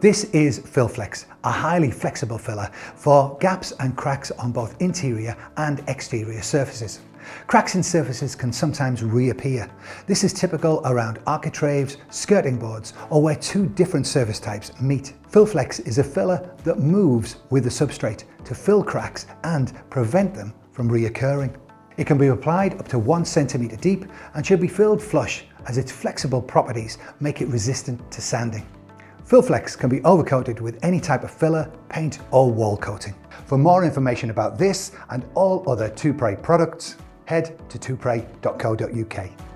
This is Fill-Flex, a highly flexible filler for gaps and cracks on both interior and exterior surfaces. Cracks in surfaces can sometimes reappear. This is typical around architraves, skirting boards, or where two different surface types meet. Fill-Flex is a filler that moves with the substrate to fill cracks and prevent them from reoccurring. It can be applied up to 1 centimeter deep and should be filled flush, as its flexible properties make it resistant to sanding. Fill-Flex can be overcoated with any type of filler, paint or wall coating. For more information about this and all other Toupret products, head to toupret.co.uk.